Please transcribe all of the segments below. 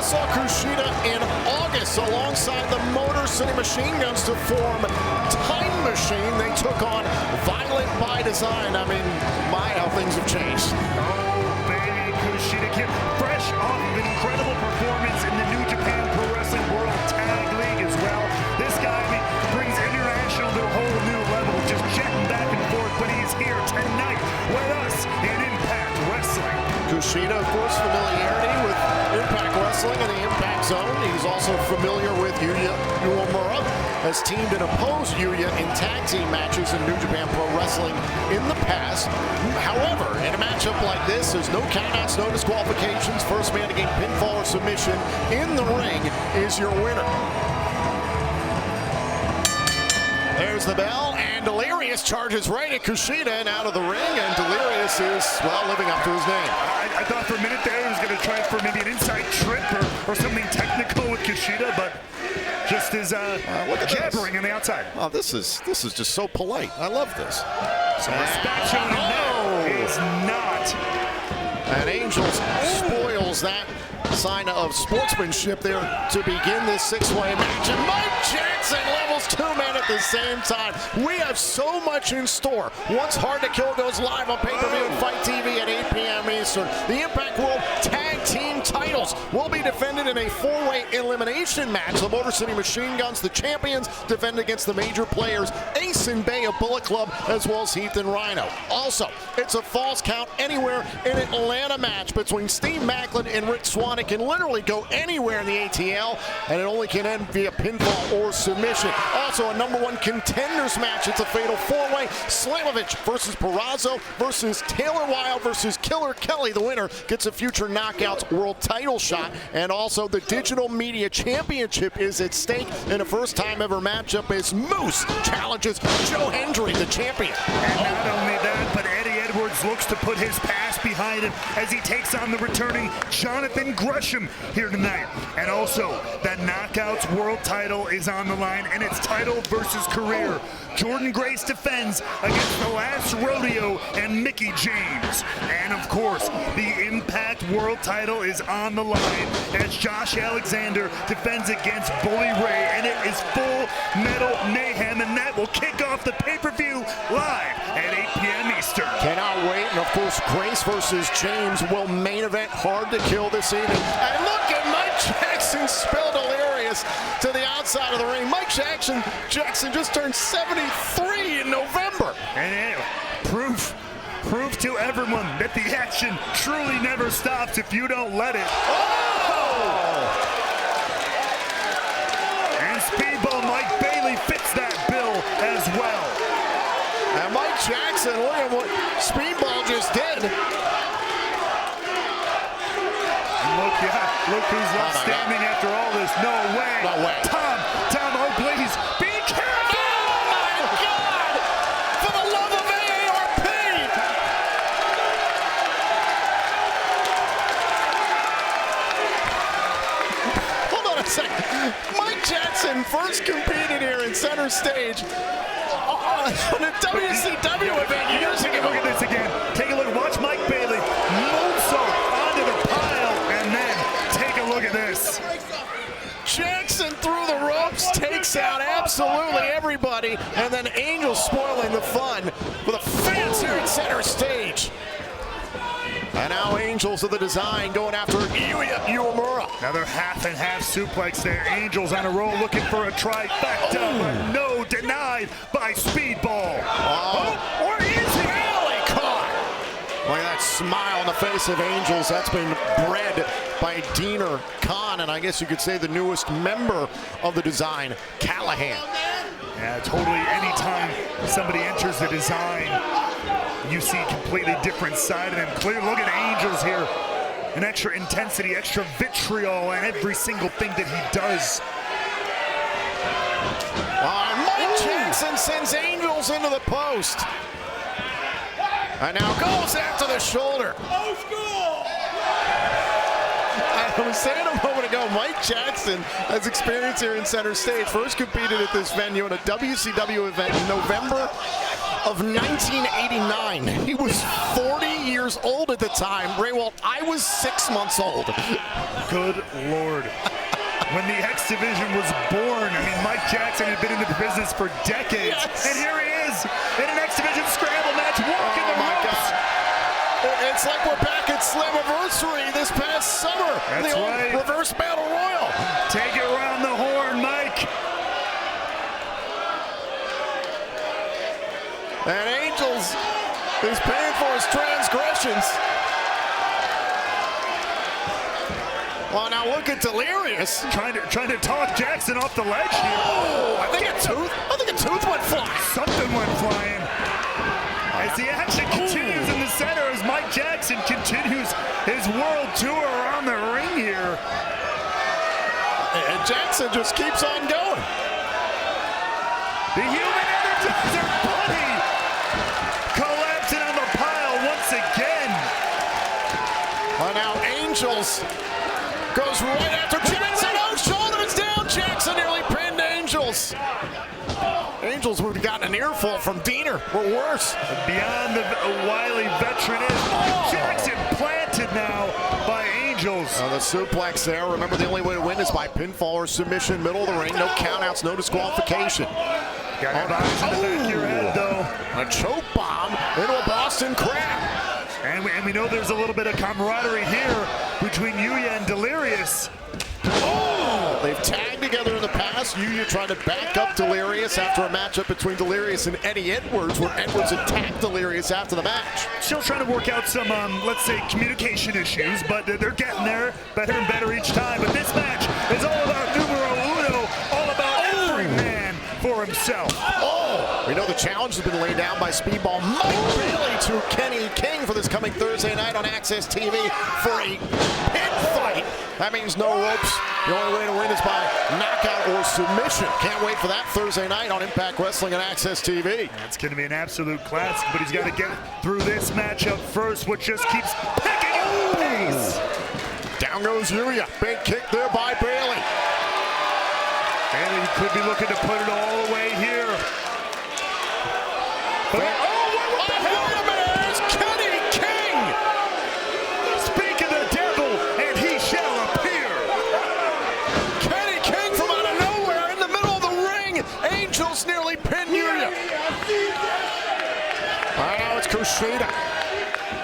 saw Kushida in August alongside the Motor City Machine Guns to form Time Machine. They took on Violent by Design. I mean, my, how things have changed. Oh, baby, Kushida came fresh off of an incredible performance in the New Japan Pro Wrestling World Tag League as well. This guy, I mean, brings international to a whole new level, just jetting back and forth, but he's here tonight with us in Impact Wrestling. Kushida, of course, familiarity with Impact Wrestling and the Impact Zone. He's also familiar with Yuya Uemura, has teamed and opposed Yuya in tag team matches in New Japan Pro Wrestling in the past. However, in a matchup like this, there's no countouts, no disqualifications. First man to gain pinfall or submission in the ring is your winner. There's the bell, and Delirious charges right at Kushida and out of the ring, and Delirious is, well, living up to his name. I thought for a minute there he was going to try for maybe an inside trip or something technical with Kushida, but just his jabbering on the outside. Oh, this is just so polite. I love this. So respect shown in there is not. And Angels spoils that sign of sportsmanship there to begin this six-way match. And Mike Jackson levels two men at the same time. We have so much in store. Once Hard to Kill goes live on pay-per-view and Fight TV at 8 p.m. Eastern, the Impact World Tag Team titles will be defended in a four-way elimination match. The Motor City Machine Guns, the champions, defend against the major players, Ace and Bay of Bullet Club, as well as Heath and Rhino. Also, it's a false count anywhere in Atlanta match between Steve Macklin and Rick Swan. It can literally go anywhere in the ATL, and it only can end via pinfall or submission. Also, a #1 contenders match. It's a fatal four-way. Slamovich versus Peraza versus Taylor Wilde versus Killer Kelly. The winner gets a future Knockouts world title shot, and also the Digital Media Championship is at stake in a first-time ever matchup as Moose challenges Joe Hendry, the champion. And not only that, but Eddie Edwards looks to put his past behind him as he takes on the returning Jonathan Gresham here tonight. And also, that Knockouts world title is on the line, and it's title versus career. Jordan Grace defends against the Last Rodeo and Mickey James. And of course, the Impact World title is on the line as Josh Alexander defends against Bully Ray, and it is Full Metal Mayhem, and that will kick off the pay-per-view live at 8 p.m. Eastern. Cannot wait, and of course, Grace versus James will main event Hard to Kill this evening. And look at Mike Jackson spill Delirious to the outside of the ring. Mike Jackson just turned 73 in November. And anyway, proof to everyone that the action truly never stops if you don't let it. Oh! And Speedball Mike Bailey fits that bill as well. And Mike Jackson, look at what Speedball just did. Look who's left standing after all this. No way. No way. Tom, oh please, be careful. Oh my God! For the love of AARP! Hold on a second. Mike Jackson first competed here in center stage on a WCW event years ago. Look at this again. Take a look. Watch Mike Bailey moonsault onto the pile, and then take a look at this. Jackson through the ropes, takes out absolutely everybody, and then Angel spoiling the fun with the fans here at center stage. And now Angels of the Design going after Yuya Uemura. Another half and half suplex there. Angels on a roll looking for a trifecta, but no, denied by Speedball. Or is he? Really caught. Look at that smile on the face of Angels. That's been bred by Diener Khan, and I guess you could say the newest member of the Design, Callahan. Yeah, totally. Anytime somebody enters the Design, you see a completely different side of them. Clear look at Angels here. An extra intensity, extra vitriol in every single thing that he does. Mike Jackson sends Angels into the post. And now goes after the shoulder. Old school! I was saying a moment ago, Mike Jackson has experience here in center stage. First competed at this venue in a WCW event in November of 1989. He was 40 years old at the time. Raywalt, I was 6 months old. Good Lord. When the X Division was born, I mean, Mike Jackson had been in the business for decades. Yes. And here he is in an X Division scramble match, walking the ropes. It's like we're back at Slammiversary this past summer. That's the old right. Reverse Battle Royal. Take it around the horn, Mike. And Angels is paying for his transgressions. Well, now look at Delirious. Trying to talk Jackson off the ledge here. Oh, I think a tooth went flying. Something went flying. As the action continues in the center, as Mike Jackson continues his world tour around the ring here. And Jackson just keeps on going. The Human Energizer Bunny collapsing on the pile once again. Well, now Angels goes right after Jackson. Oh, shoulders down. Jackson nearly pinned Angels. Angels would have gotten an earful from Diener, or worse. Beyond the wily veteran is Jackson planted now by Angels. The suplex there. Remember, the only way to win is by pinfall or submission, middle of the ring. No countouts, no disqualification. Got your bodies in the back of your head, though. A choke bomb into a Boston Crab. And we know there's a little bit of camaraderie here between Yuya and Delirious. Oh! They've tagged together in the past. Yuya trying to back up Delirious after a matchup between Delirious and Eddie Edwards, where Edwards attacked Delirious after the match. Still trying to work out some, let's say, communication issues, but they're getting there better and better each time. But this match is all about numero uno, all about every man for himself. We know the challenge has been laid down by Speedball Mike Bailey to Kenny King for this coming Thursday night on Access TV for a pit fight. That means no ropes. The only way to win is by knockout or submission. Can't wait for that Thursday night on Impact Wrestling and Access TV. It's going to be an absolute classic, but he's got to get through this matchup first, which just keeps picking up pace. Down goes Yuya. Big kick there by Bailey. And he could be looking to put it all away here. But wait a minute, there's Kenny King! Speak of the devil, and he shall appear. Kenny King from out of nowhere in the middle of the ring. Angels nearly pinned Yuya. Now it's Kushida.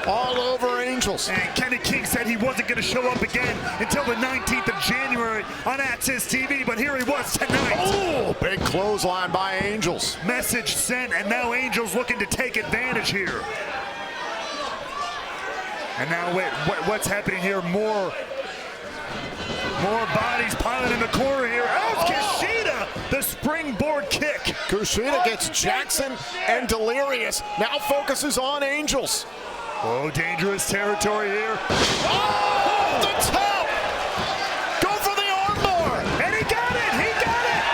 All over Angels. And Kenny King said he wasn't going to show up again until the 19th of January on Access TV, but here he was tonight. Oh, big clothesline by Angels. Message sent, and now Angels looking to take advantage here. And now, wait, what's happening here? More bodies piling in the corner here. Oh, Kushida, the springboard kick. Kushida gets Jackson and Delirious. Now focuses on Angels. Oh, dangerous territory here. Oh, the top! Go for the armbar! And he got it! He got it!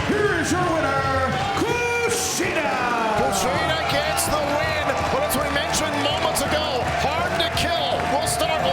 Here is your winner, Kushida! Kushida gets the win, but as we mentioned moments ago, Hard to Kill will start